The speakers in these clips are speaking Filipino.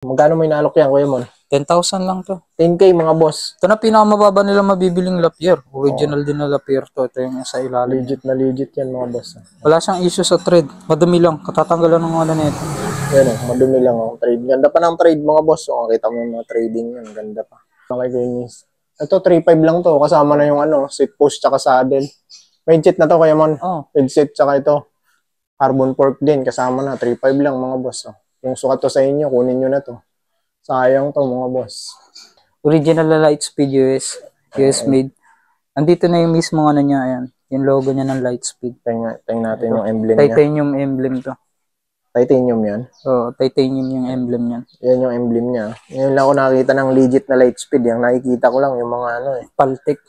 Magkano mo inaalok yan, Kuya Mon? 10,000 lang to. 10K mga boss. Ito na pinakamababa nila mabibiling Lapierre. Original din na Lapierre to. Ito yung sa ilalim. Legit na legit yan mga boss. Wala siyang issue sa thread. Madumi lang. Katatanggalan ng ano nito. Yan madumi lang ang trade. Ganda pa ng trade mga boss. So, kita mo yung mga trading yan. Ganda pa. Okay, Kuya. Ito, 3.5 lang to. Kasama na yung seat post tsaka saddle. Headset na to, Kuya Mon. Oh. Headset tsaka ito. Carbon fork din. Kasama na. 3.5 lang mga boss. Yung sukat to sa inyo, kunin nyo na to. Sayang to mga boss. Original na Lightspeed US made. Andito na yung mismo ano niya, ayan. Yung logo niya ng Lightspeed. Tingnan natin yung emblem niya. Titanium emblem to. Titanium yan? Oo, titanium yung emblem niyan. Yan yung emblem niya. Ngayon lang ako nakakita ng legit na Lightspeed. Yung nakikita ko lang yung mga Paltik.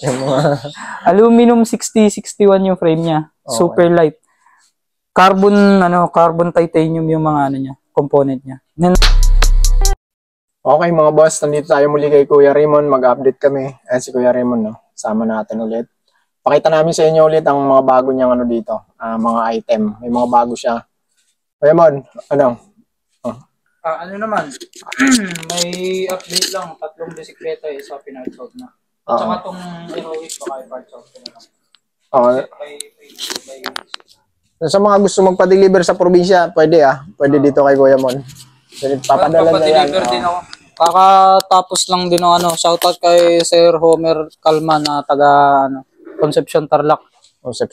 yung mga... Aluminum 6061 yung frame niya. Okay. Super light. Carbon titanium yung mga niya, component niya. Okay mga boss, nandito tayo muli kay Kuya Raymond. Mag-update kami. Ayan si Kuya Raymond, no? Sama natin ulit. Pakita namin sa inyo ulit ang mga bago niyang dito. Mga item. May mga bago siya. Kuya Raymond, ano naman, may update lang. 3 bisikleta isa pinarts out na. At saka itong heroic baka i-parts out na lang. Sa mga gusto magpa-deliver sa probinsya, pwede Pwede dito kay Kuya Mon. Papadala na yan. Din ako. Kakatapos lang din ng shoutout kay Sir Homer Calma na taga Concepcion Tarlac. Good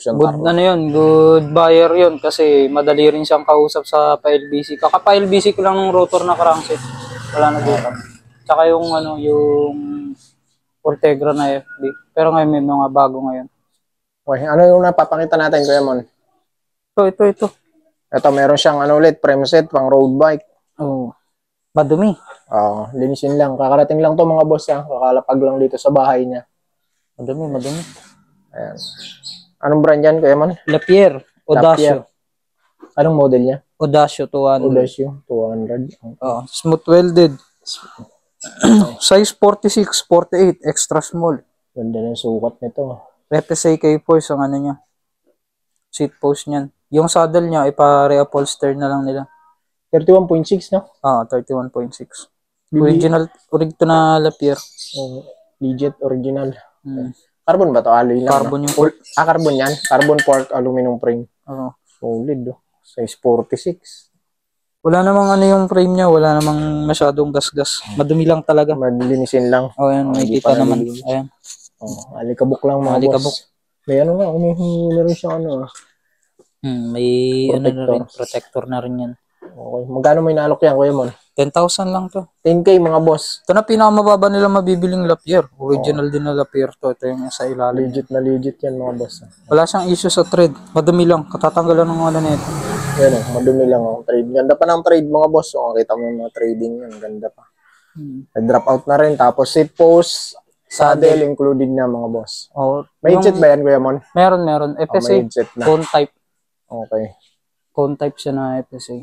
good buyer yun kasi madali rin siyang kausap sa pa-LBC. Kaka-LBC ko lang ng rotor na crankset. Wala na dito. Tsaka yung yung Ortegra na FB. Pero ngayon may mga bago ngayon. Okay, ano yung napapakita natin Kuya Mon? Ito. Ito meron siyang ulit, frame set pang road bike. Oh. Madumi. Linisin lang. Kakarating lang to mga boss Kakalapag lang dito sa bahay niya. Madumi. Ayan. Anong brand yan, Kuya Mon? Lapierre. Audacio. Anong model niya? Audacio 200. Audacio 200. Smooth welded. Size 46, 48, extra small. Ganda ng sukat nito. FSA K-Force ang niya. Seat post niyan. Yung saddle niya, ipa-reupholster na lang nila. 31.6, no? 31.6. Original na Lapierre. Legit, original. Carbon ba to? Alloy lang. Carbon yung carbon yan. Carbon fork, aluminum frame. Solid, Size 46. Wala namang yung frame niya. Wala namang masyadong gas-gas. Madumi lang talaga. Madlinisin lang. Ayan, may kita naman. Ayan. Alikabok lang mga boss. May meron siyang may protector na rin yan. Okay. Magkano mo inaalok yan, Kuya Mon? 10,000 lang to. 10K mga boss. Ito na pinakamababa nila mabibiling Lapierre. Original din na Lapierre to. Ito yung sa ilalim. Legit na legit yan mga boss. Wala siyang issue sa thread. Madumi lang. Katatanggalan ng nito. Yan madumi lang ang trade. Ganda pa ng trade mga boss. Kita mo yung mga trading yan. Ganda pa. Drop out na rin. Tapos seat post, saddle included na mga boss. May headset ba yan, Kuya Mon? Meron. FSA. Cone type. Okay. Cone type siya na FSA.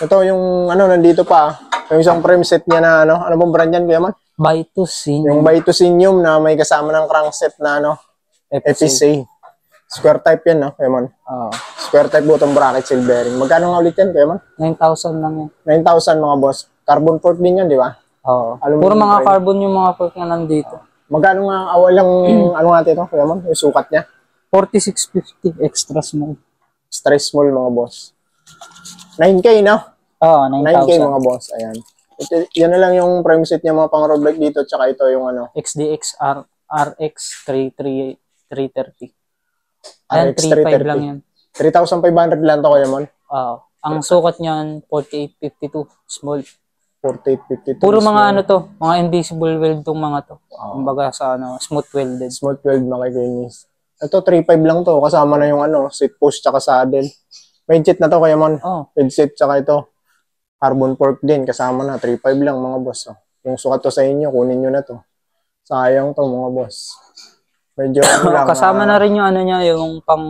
Ito yung nandito pa. Yung isang frame set niya na ano bang brand yan, Kuya Mon? Vitusinium. Yung Vitusinium na may kasama ng crankset na FSA. Square type yan, no, Kuya Mon? Square type bottom bracket seal bearing. Magkano nga ulit yan, Kuya Mon? 9,000 lang yan. 9,000 mga boss. Carbon fork din yan, di ba? Puro mga carbon yung mga fork na nandito. Magkano nga awalang natin ito, Kuya Mon? Yung sukat niya? 4650 extra small. Extra small mga boss. 9K, no? 9,000. 9K mga boss. Ayan. Yan na lang yung frame set niya mga pang road bike dito. Tsaka ito yung XDX RX 330. Ayan, 3.5 lang yan. 3,500 lang to, Kuya Mon? Ang sukat niyan, 4852 small. 4852. Puro mga mga invisible weld tong mga to. Kumbaga sa smooth welded. Smooth weld makikinis. Ito 3.5 lang to, kasama na yung seat post tsaka saddle. May headset na to, Kuya Mon. Headset tsaka ito. Carbon fork din, kasama na 3.5 lang mga boss. Yung sukat to sa inyo, kunin nyo na to. Sayang to mga boss. Medyo lang. Kasama na rin yung niya, yung pang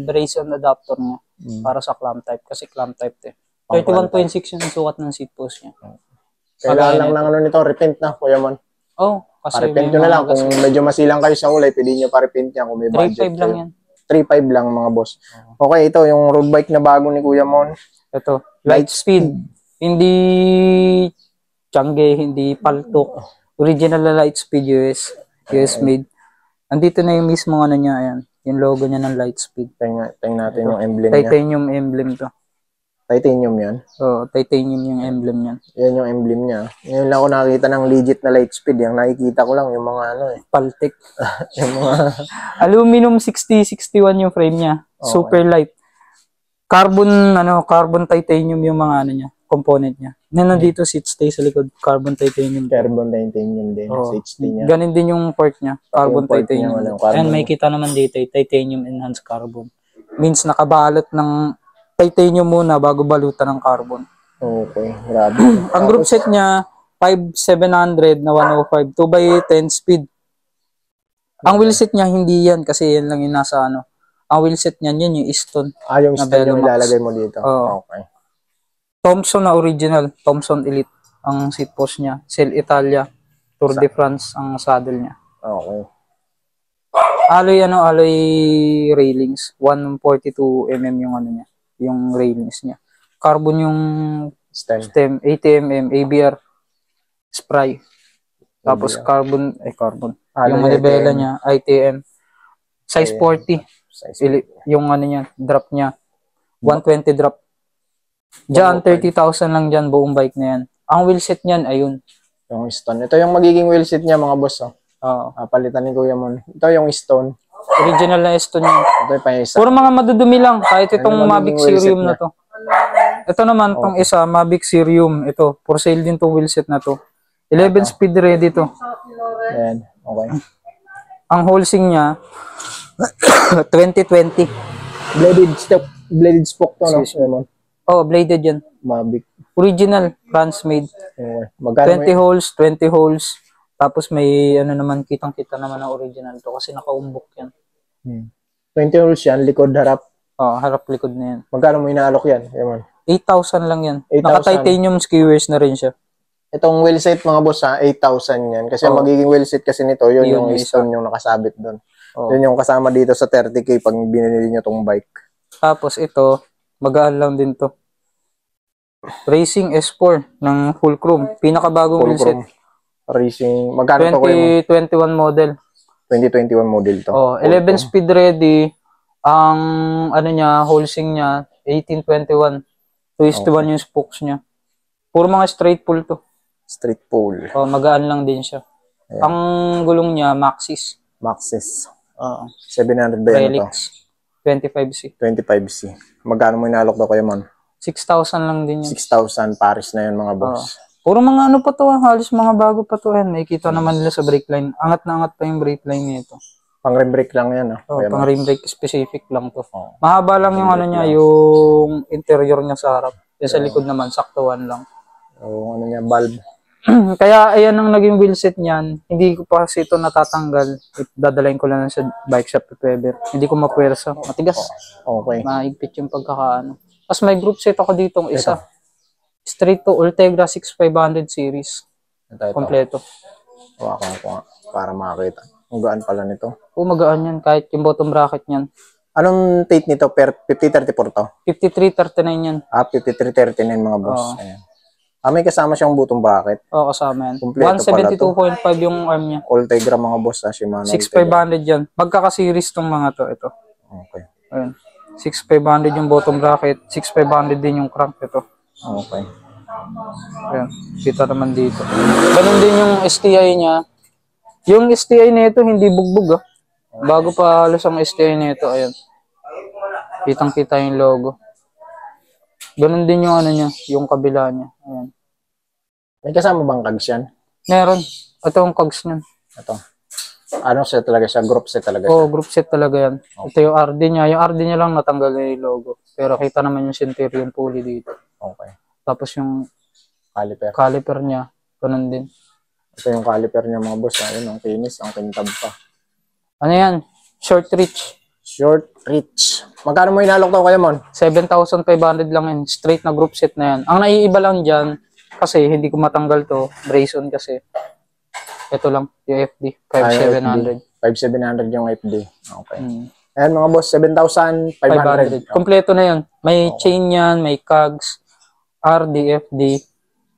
brace on adapter niya para sa clamp type kasi clamp type 31.6 yung sukat ng seat post niya. Kailangan lang ng nito, repaint na, Kuya Mon. Kasi pa-repaint nyo na lang. Kung medyo masilang kayo sa kulay, pwede nyo pa-repaint yan kung may budget. 3.5 lang yan. 3.5 lang mga boss. Okay, ito yung road bike na bago ni Kuya Mon. Ito, Lightspeed. Hindi Changge, hindi paltok. Original na Lightspeed US made. Andito na yung mismo ano niya, ayan. Yung logo niya ng Lightspeed. Tingnan natin yung emblem niya. Titanium emblem to. Titanium yan? Oo, titanium yung emblem niya. Yan yung emblem niya. Ngayon lang ako nakakita ng legit na Lightspeed. Yung nakikita ko lang yung mga ano eh. Paltek. Yung mga... Aluminum 6061 yung frame niya. Okay. Super light. Carbon titanium yung mga ano niya, component niya. Nandito seat stay sa likod, carbon titanium. Carbon titanium din, seat stay niya. Ganon din yung part niya, carbon titanium. And may kita naman dito, titanium enhanced carbon. Means nakabalot ng titanium muna bago balutan ng carbon. Okay, grabe. Ang group set niya, 5700 na 105, 2x10 speed. Ang wheelset niya, hindi yan kasi yan lang yung nasa ano. Ang wheelset niyan, yun yung Easton. Yung Easton yung ilalagay mo dito? Okay. Thompson na original, Thompson Elite. Ang seat post niya. Cell Italia, Tour de France ang saddle niya. Okay. Alloy railings. 142mm yung ano niya. Yung railings niya. Carbon yung stem 80mm, ABR spray. Tapos carbon. Yung manibela niya, ITM. Size 40. Yung ano niya, drop niya. 120 drop. Diyan, 30,000 lang dyan, buong bike na yan. Ang wheelset niyan, ayun. Yung Stone. Ito yung magiging wheelset niya, mga boss. Palitan ni Kuya Mon. Ito yung Stone. Original na Stone niya. Ito yung pa-isa. Puro mga madudumi lang, kahit itong Mavic Sirium na to. Ito naman, itong isa, Mavic Sirium. Ito, for sale din itong wheelset na to. 11 speed ready to. Ayan, okay. Ang wholesing niya, 2020. Bladed spoke to, no? Bladed yan. Mavic. Original, France made. Okay. 20 holes. Tapos may ano naman, kitang-kita naman ang original to kasi nakaumbok yan. 20 holes yan, likod, harap. Harap likod na yan. Magkano mo inaalok yan? 8,000 lang yan. Naka-titanium skewers na rin siya. Itong wheelset mga boss 8,000 yan. Kasi magiging wheelset kasi nito, yun yung Stone yung nakasabit doon. Yun yung kasama dito sa 30K pag binili nyo tong bike. Tapos ito, magaan lang din to. Racing S4 ng full chrome. Pinakabagong wheelset. Racing, magkano to? 2021 model. 2021 model to. 11 speed ready. Ang ano niya, wholesing niya, 1821. 2:1 yung spokes niya. Puro mga straight pull to. Straight pull. Magaan lang din siya. Ayan. Ang gulong niya, Maxxis. 700 ba yan ito? 25C. 25C. Magkano mo inalok daw kayo, man? 6,000 lang din yun. 6,000 Paris na yun, mga boss. Puro mga ano pa to, halos mga bago pa to. Nakikita naman nila sa brake line. Angat na angat pa yung brake line nito. Pang rim brake lang yan. Pang rim brake specific lang to. Mahaba lang yung ano niya, yung interior niya sa harap. Yung sa likod naman, saktuan lang. Ano niya, valve. Kaya ayan ang naging wheelset niyan. Hindi ko pa kasi ito natatanggal. Dadalayin ko lang sa bike shop if ever. Hindi ko mapwersa. Matigas. Okay. Maigpit yung pagkakaano. Tapos may group set ako ditong isa. Straight to Ultegra 6500 series. Kompleto. Hawakan ko nga para makakita. Ang gaan pala nito. Magaan yan. Kahit yung bottom bracket niyan. Anong tape nito? 5034 to? 5339 yan. 5339 mga boss. Ayan. May kasama siyang butong bracket. Kasama yan. 172.5 yung arm niya. Ultegra mga boss Shimano. 6500 yan. Magkaka-series tong mga to. Ito. Okay. Ayan. 6500 yung bottom bracket. 6500 din yung crank. Ito. Okay. Ayan. Kita naman dito. Ganun din yung STI niya. Yung STI nito hindi bugbog. Bago pa halos ang STI nito. Ayan. Kitang-kita yung logo. Ganun din yung ano niya. Yung kabila niya. Ayan. May kasama bang cogs yan? Meron. Ito ang cogs niyan. Ito. Ano set talaga siya? Group set talaga siya? Group set talaga yan. Okay. Ito yung RD niya. Yung RD niya lang natanggal na yung logo. Pero kita naman yung Centurion pulley dito. Okay. Tapos yung caliper niya. Ganun din. Ito yung caliper niya mga boss. Ayun, ang kinis. Ang kintab pa. Ano yan? Short reach. Short reach. Magkano mo inalok daw kayo, Mon? 7,500 lang yan. Straight na group set na yan. Ang naiiba lang dyan, kasi hindi ko matanggal to, brace on kasi. Ito lang, yung FD, 5,700. 5,700 yung FD. Okay. Ayan mga boss, 7,500. Kompleto na yun. May chain yan, may cogs. RD, FD,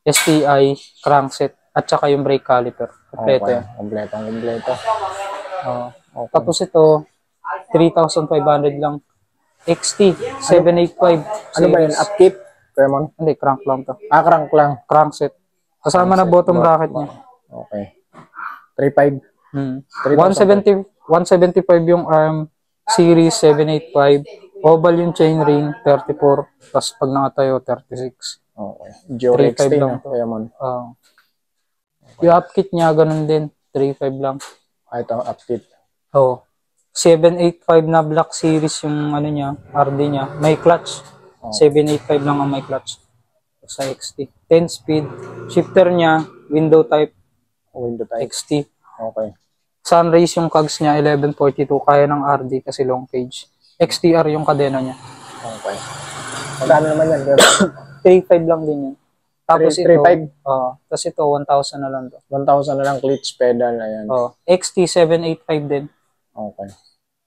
STI, crankset, at saka yung brake caliper. Kompleto Okay. yan. Kompleto. Okay. Tapos ito, 3,500 lang. XT, 785. Ano ba yun? Upkeep? Cremon? Hindi, crank lang to. Crank lang. Crankset. Kasama na bottom bracket niya. Okay. 3.5. 175 yung arm, series 785. Oval yung chainring, 34. Tapos pag nakatayo, 36. Okay. Jure 3.5 XT lang na. to. Cremon. Yung upkit niya, ganun din. 3.5 lang. Ito, upkeep. 785 na black series yung ano niya, RD niya. May clutch. 785 lang ang may clutch. Sa XT. 10 speed. Shifter niya, window type. Window type. XT. Okay. Sunrays yung cogs niya, 1142. Kaya ng RD kasi long cage. XTR yung kadena niya. Okay. Magkano naman yan? 3.5 lang din yan. Tapos 3.5? Tapos ito, 1,000 na lang to. 1,000 na lang clutch pedal. Ayan. XT 785 din. Okay.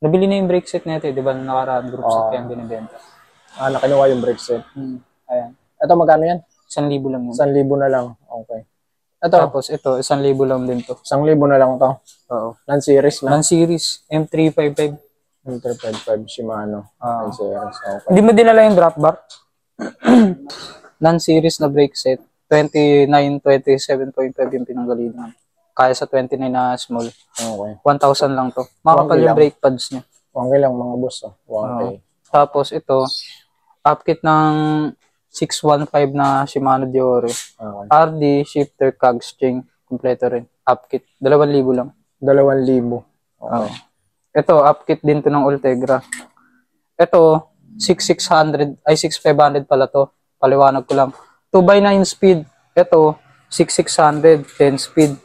Nabili na yung brake set nito, di ba? Nakaraan group set kaya binibenta. Nakinuha yung brake set. Ayan. Ito, magkano yan? 1,000 lang yun. 1,000 na lang. Okay. Ito. Tapos ito, 1,000 lang din to. 1,000 na lang to. Non-series na. Non-series, M355. M355 Shimano. Non-series. Okay. Hindi mo dinala yung drop bar? Non-series na brake set. 29, 27.5 yung pinanggalingan. Kaya sa 29 na small. Okay. 1,000 lang to. Makapal yung brake pads niya. 1K lang mga boss. 1K. Tapos ito, upkit ng 615 na Shimano Diore. Okay. RD, shifter, cogs, chain, kompleto rin. Upkit, 2,000 lang. 2,000. Okay. Ito, upkit din to ng Ultegra. Ito, 6,500 pala to. Paliwanag ko lang. 2x9 speed. Ito, 6,600, 10 speed.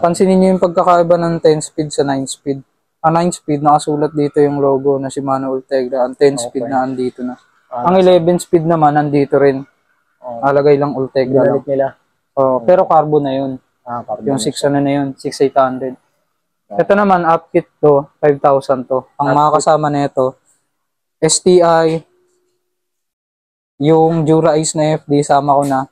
Pansinin niyo yung pagkakaiba ng 10 speed sa 9 speed. Ang 9 speed, nakasulat dito yung logo na Shimano Ultegra. Ang 10 speed na andito na. Ang 11 speed naman, nandito rin. Alagay lang Ultegra lang. Nila. Pero carbon na yun. Carbon. Yung 6 ano na yun, 6,800. Ito naman, upkit to, 5,000 to. Ang mga kasama na ito, STI, yung Jura Ace na FD, sama ko na.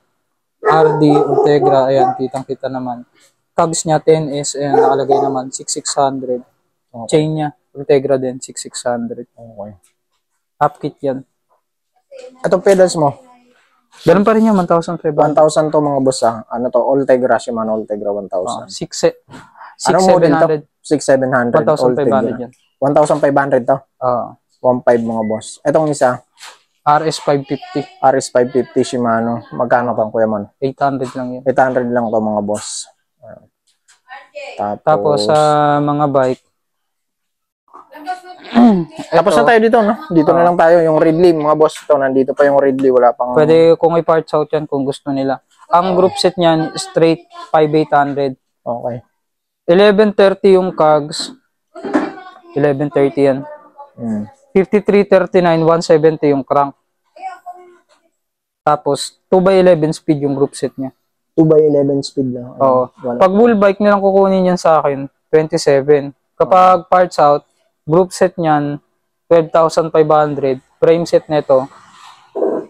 RD, Ultegra, ayan, kitang-kita naman. Cogs niya, 10S, ayan, nakalagay naman, 6,600. Okay. Chain niya, Ultegra din, 6,600. Okay. Upkit yan. Itong pedals mo? Ganun pa rin yan, 1,500. 1,000 to mga boss Ano to? Ultegra, Shimano Ultegra 1,000. 6,700. 6,700. 1,500 yan. 1,500 to? 1,500 mga boss. Itong isa? RS550. RS550 Shimano. Magkano pang Kuya Mon? 800 lang yan. 800 lang to mga boss. Tapos sa mga bike. Tapos na tayo dito, no? Dito na lang tayo. Yung Ridley, mga boss. Ito, nandito pa yung Ridley. Wala pang... Pwede kung i-parts out yan kung gusto nila. Ang group set niyan, straight 5,800. Okay. 1130 yung cogs. 1130 yan. 5339, 170 yung crank. Tapos, 2x11 speed yung group set niya. 2x11 speed lang. Oo. Pag full bike nilang kukunin yan sa akin, 27. Kapag parts out, group set niyan, 12,500. Frame set nito,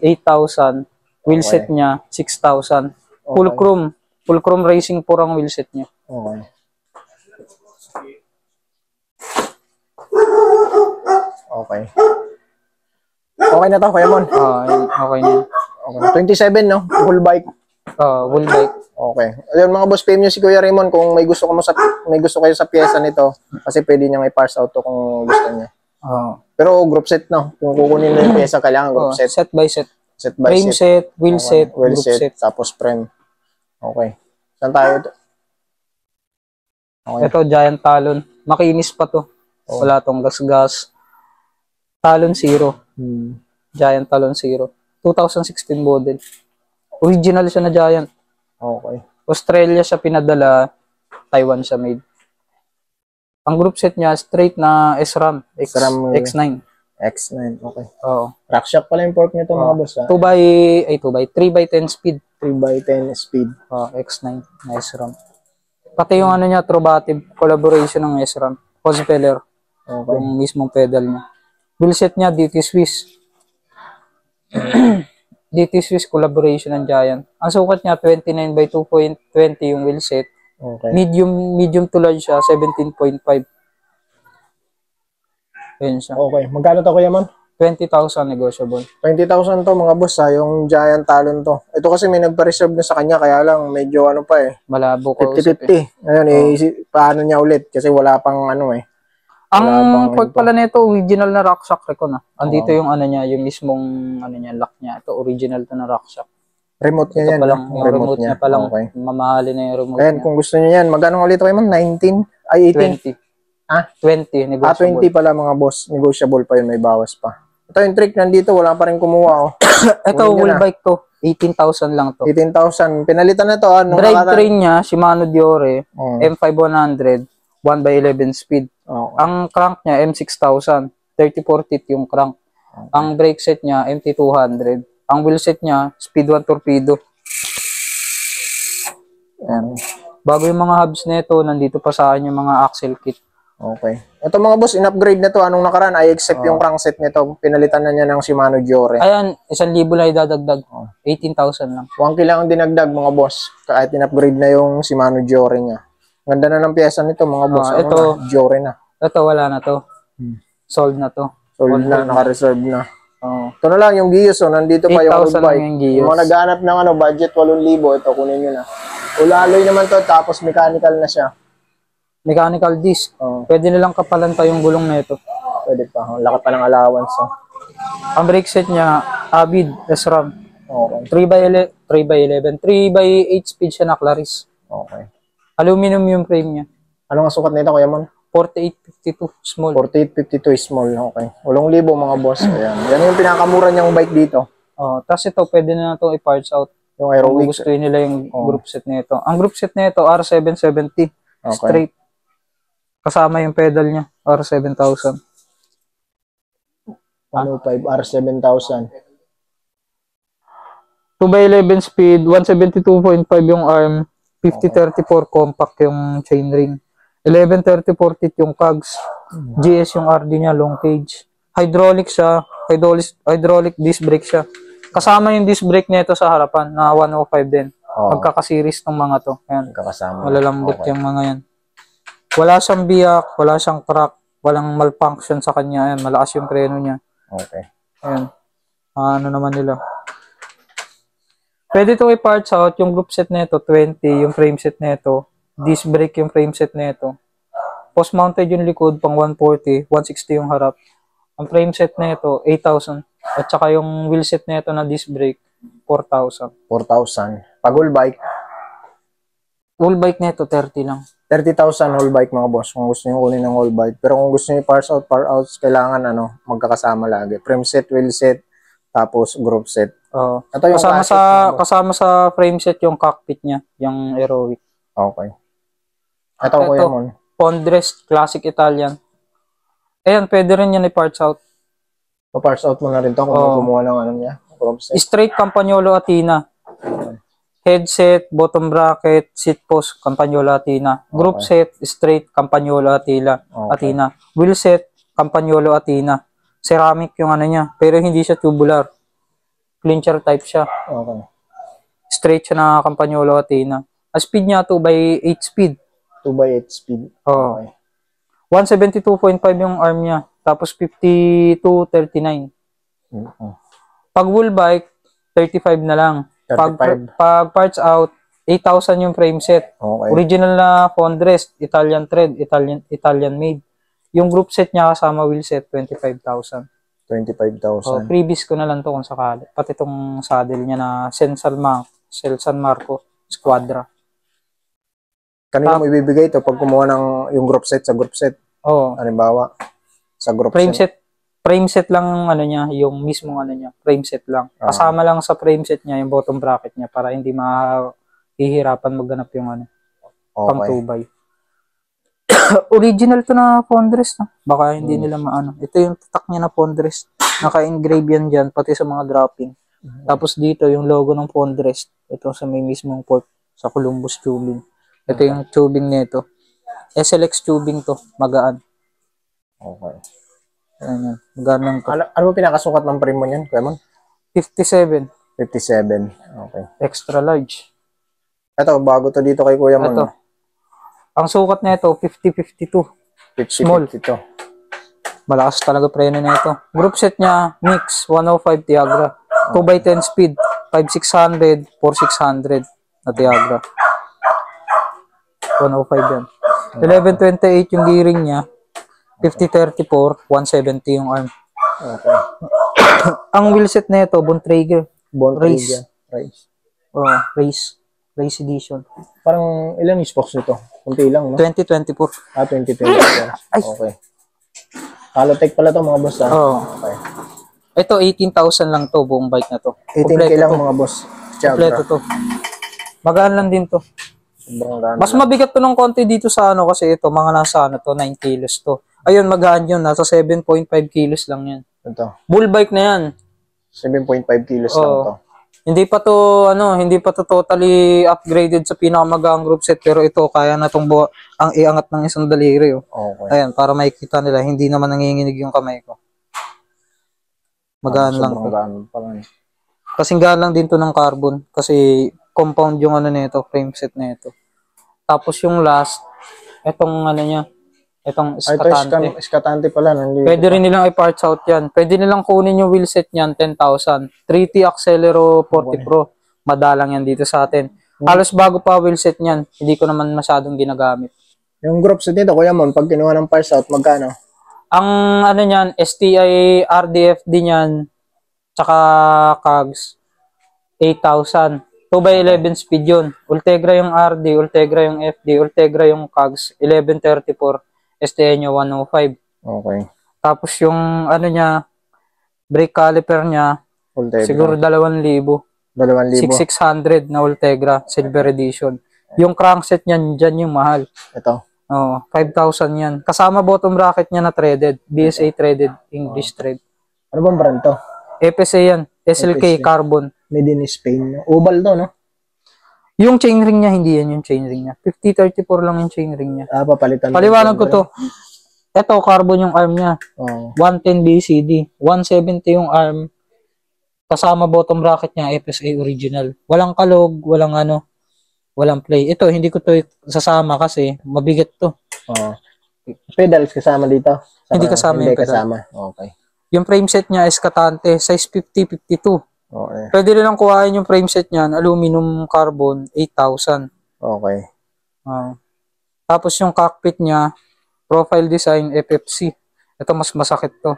8,000. Wheel set niya, 6,000. Full chrome. Full chrome racing pur ang wheel set niya. Okay. Okay. Okay na to, Kuya Mon? Okay na. Okay. 27, no? Full bike. Full bike. Okay. Ayun mga boss, PM nyo si Kuya Raymond kung may gusto kayo sa pyesa nito kasi pwede niyang i-parse out to kung gusto niya. Pero group set, no? Kung kukunin mo yung pyesa, kailangan group set. Set by set. Set by frame set, wheel set, group set. Tapos frame. Okay. Saan tayo ito? Okay. Ito, Giant Talon. Makinis pa to. Wala tong gas-gas. Talon Zero. Giant Talon Zero. 2016 model. Original siya na Giant. Okay. Australia siya pinadala. Taiwan siya made. Ang group set niya, straight na SRAM. X9. X9, okay. Oo. Rackshaft pala yung fork nito mga boss 3x10 speed. 3x10 speed. X9 na SRAM. Pati yung ano niya, Trovative, collaboration ng SRAM. Hospeller. Okay. Yung mismong pedal niya. Wheel set niya, DT Swiss. DT Swiss collaboration ng Giant. Ang sukat niya 29 by 2.20 yung wheel set. Okay. Medium to large siya 17.5. Ayun siya. Okay. Magkano to Kuya Man? 20,000 negotiable. 20,000 to mga boss ha, yung Giant Talon to. Ito kasi may nagpa-reserve na sa kanya kaya lang medyo ano pa eh. Malabo ko. 50-50. Ngayon paano niya ulit kasi wala pang ano eh. Ang pag pala nito original na rucksack recon ah. Andito yung ano niya, yung mismong ano niya lock niya. Ito original to na rucksack. Remote niya yan. Yung remote niya pa lang. Okay. Mamahali na yung remote niya. Kung gusto niyo yan, magkano ulit kayo man? 19? Ay 18? 20. Ah? 20 negotiable. 20 pala mga boss. Negotiable pa yun, may bawas pa. Ito yung trick nandito, wala pa rin kumuha oh. Ito wheel bike to. 18,000 lang to. 18,000. Pinalitan na to. Drivetrain niya, Shimano Diore, M5100, 1/11 speed. Ang crank niya, M6000, 34 teeth yung crank. Ang brake set niya, MT200. Ang wheel set niya, Speed 1 Torpedo. Ayan. Bago yung mga hubs nito, nandito pa sa akin yung mga axle kit. Okay. Ito mga boss, in-upgrade na to. Anong nakaraan? I accept yung crankset nito. Pinalitan na niya ng Shimano Diore. Ayan, 1,000 na idadagdag. 18,000 lang. 1K lang ang dinagdag mga boss. Kahit in-upgrade na yung Shimano Diore niya. Ganda na ng pyesa nito mga boss. Ito, Diore na. Ito, wala na to. Sold na to. Sold na, naka-reserve na. Ito na lang yung Gios. Nandito pa yung road bike. Yung mga naghanap ng budget 8,000, ito kunin nyo na. Ulaloy naman to, tapos mechanical na siya. Mechanical disc. Pwede nilang kapalan pa yung gulong na ito. Pwede pa. Laki pa ng allowance. Ang brake set niya, Avid SRAM. Okay. 3x11. 3x8 speed siya na Claris. Okay. Aluminum yung frame niya. Ano nga sukat nito, Kuya Mon? 4852 small. 4852 small. Okay. 8,000 mga boss. Ayan. Yan yung pinakamura niyang bike dito. Tapos ito, pwede na itong i-parts out. Yung Aerowick. Kung gustuin nila yung group set nito. Ang group set nito, R770. Straight. Kasama yung pedal niya, R7000. 105 R7000. 2x11 speed, 172.5 yung arm, 5034 compact yung chainring. 1134 teeth yung cogs. GS yung RD niya, long cage. Hydraulic siya, hydraulic disc brake siya. Kasama yung disc brake nito sa harapan na 105 din. Pagkakasiris ng mga to. Ayan. Malalambot yung mga yan. Wala siyang biyak, wala siyang crack, walang malfunction sa kanya. Ayan, malakas yung preno niya. Okay. Ayan. Ano naman nila. Pwede ito i-parts out. Yung group set nito, 20. Yung frame set nito, disc brake yung frame set nito. Post-mounted yung likod, pang 140. 160 yung harap. Ang frame set nito, 8,000. At saka yung wheel set nito na disc brake, 4,000. 4,000. Pag whole bike? Whole bike nito, 30 lang. 30,000 whole bike mga boss kung gusto niyo kunin ng whole bike. Pero kung gusto niyo parts out, kailangan magkakasama lagi. Frame set, wheel set, tapos group set. Ito yung kasama sa frame set yung cockpit niya, yung Aerowick. Okay. Ito ko yun. Pondrest Classic Italian. Ayan, pwede rin yan i-parts out. Pa-parts out mo na rin to kung kumuha ng niya. Group set. Straight Campagnolo Athena. Headset, bottom bracket, seat post, Campagnolo Athena. Group set, straight, Campagnolo Athena. Wheel set, Campagnolo Athena. Ceramic yung niya, pero hindi siya tubular. Clincher type siya. Okay. Straight siya na Campagnolo Athena. Ang speed niya, 2x8 speed. 2x8 speed. Okay. 172.5 yung arm niya. Tapos 52.39. Pag wheel bike, 35 na lang. Pag parts out, 8,000 yung frame set. Okay. Original na Fondrest, Italian thread, Italian made. Yung group set niya kasama wheel set, 25,000. 25,000. Previous ko na lang to kung sakali. Pati itong saddle niya na San Marco Squadra. Kanina mo ibibigay ito pag kumuha ng yung group set sa group set? Halimbawa, sa group set. Frame set lang niya, yung mismong niya, frame set lang. Kasama lang sa frame set niya yung bottom bracket niya para hindi mahihirapan magganap yung pang-2x. Original to na Fondrest. Baka hindi nila maano. Ito yung tatak niya na Fondrest. Naka-engrave yan dyan, pati sa mga dropping. Tapos dito, yung logo ng Fondrest. Ito sa may mismong port, sa Columbus tubing. Ito yung tubing nito. SLX tubing to, magaan. Okay. Ayan. Magaan lang to. Ano ba pinakasukat ng frame mo niyan, Kuya Mon? 57. 57. Okay. Extra large. Ito, bago to dito kay Kuya Mon. Ito. Ang sukat na ito, 50-52. 50, Small. 52. Malakas talaga preno na ito. Group set niya, mix, 105 Tiagra. 2x10 speed, 5600, 4600 na Tiagra. 105 yan. 1128 yung gearing niya. 5034, 170 yung arm. Okay. Ang wheelset na ito, Bontrager. Bontrager. Race. Oh, race. Race edition. Parang ilang spokes nito? Kunti lang, no? 2024. 2024. Okay. Halotech pala to mga boss, ha? Oo. Okay. Ito, 18,000 lang to, buong bike na to. 18K lang mga boss. Kompleto to. Magaan lang din to. Mas mabigat to ng konti dito sa ano kasi ito, mga nasa ano to, 9 kilos to. Ayun, magaan yun. Nasa 7.5 kilos lang yan. Ito. Bull bike na yan. 7.5 kilos lang to. Hindi pa to, hindi pa to totally upgraded sa pinakamagaang group set. Pero ito, kaya na itong ang iangat ng isang daliri. Oh. Okay. Ayan, para makikita nila, hindi naman nanginginig yung kamay ko. Magaan lang to. Kasing gaan lang din to ng carbon. Kasi compound yung ano nito, frame set nito. Tapos yung last, etong ano niya, etong Escatante. Ito Escatante pala. Pwede rin nilang i-parts out yan. Pwede nilang kunin yung wheelset niyan, 10,000. 3T Accelero 40 Pro. Madalang yan dito sa atin. Halos bago pa wheelset niyan. Hindi ko naman masyadong ginagamit. Yung group set nito, Kuya Mon, pag kinuha ng parts out, magkano? Ang ano niyan, STI RDFD niyan, tsaka CAGS, 8,000. 2x11 speed yun. Ultegra yung RD, Ultegra yung FD, Ultegra yung CAGS, 1134, STI nyo 105. Okay. Tapos yung ano niya, brake caliper niya, Ultegra. siguro 2,000. 2,000? 6,600 na Ultegra, Silver Edition. Yung crankset niyan, dyan yung mahal. Ito? Oo, 5,000 yan. Kasama bottom bracket niya na threaded, BSA threaded, English thread. Ano bang brand to? FSA yan, SLK FSA. Carbon. Made in Spain. Oval to, no? Yung chainring niya, hindi yan yung chainring niya. 5034 lang yung chainring niya. Papalitan. Paliwanag ko to. Ito, carbon yung arm niya. 110 BCD. 170 yung arm. Kasama bottom bracket niya, FSA original. Walang kalog, walang play. Ito, hindi ko to sasama kasi mabigat to. Pedals kasama dito? Hindi kasama yung pedal. Kasama. Okay. Yung frame set niya, Escatante, size 50-52. Okay. Pwede rin lang kuhain yung frame set niyan, aluminum carbon, 8,000. Okay. Tapos yung cockpit niya, profile design, FFC. Ito mas masakit to.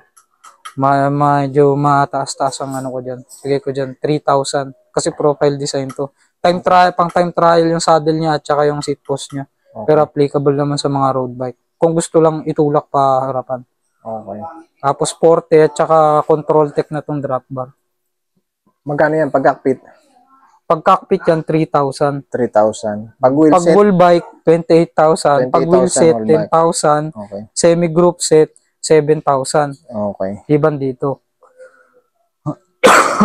Medyo mataas-taas ang ano ko dyan. Sige ko dyan, 3,000. Kasi profile design to. Pang time trial yung saddle niya at saka yung seat post niya. Okay. Pero applicable naman sa mga road bike. Kung gusto lang itulak pa harapan. Okay. Tapos forte at saka control tech na tong drop bar. Magkano yan pag cockpit? Pag cockpit yan, 3,000. 3,000. Pag wheel set? Pag full bike, 28,000. Pag wheel set, 10,000. Okay. Semi-group set, 7,000. Okay. Iban dito.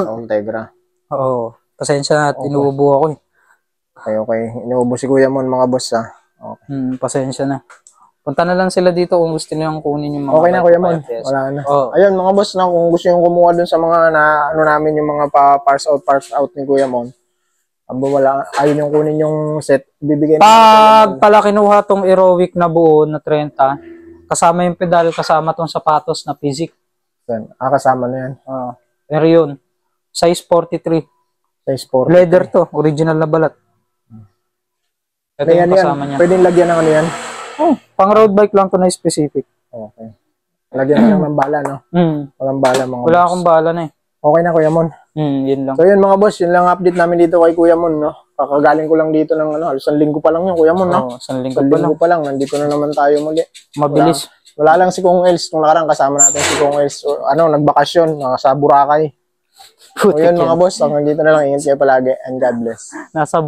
Ultegra. Oo. Pasensya na at inuubo ako eh. Okay. Inuubo si Kuya Mon mga boss ha. Okay. Pasensya na. Punta na lang sila dito kung gusto nilang kunin yung mga okay na Kuya Mon. Wala na. Ayun mga boss na kung gusto yung kumuha dun sa mga namin yung mga parts out ni Kuya Mon. Wala, ayun yung kunin yung set. Bibigyan pag pala kinuha tong Aerowick na buo na 30, kasama yung pedal, kasama tong sapatos na physic. Kasama na yan. Pero yun, size 43. Size 43. Leather to, original na balat. Ito yung kasama niya. Pwedeng lagyan ng ano yan? Pang road bike lang to na specific. Okay. Lagyan na lang ng bala, no? Walang bala mga Wala akong bala na eh. Okay na Kuya Mon. Yun lang. So yun mga boss, yun lang update namin dito kay Kuya Mon, no? Kakagaling ko lang dito ng halos 1 linggo pa lang yun Kuya Mon, no? 1 linggo pa lang. Nandito na naman tayo muli. Mabilis. Wala lang si Kung Els. Nung nakarang kasama natin si Kung Els. Nagbakasyon. Nasa Boracay. So yun mga boss, hanggang dito na lang. Ingat kayo palagi and God bless. Nasa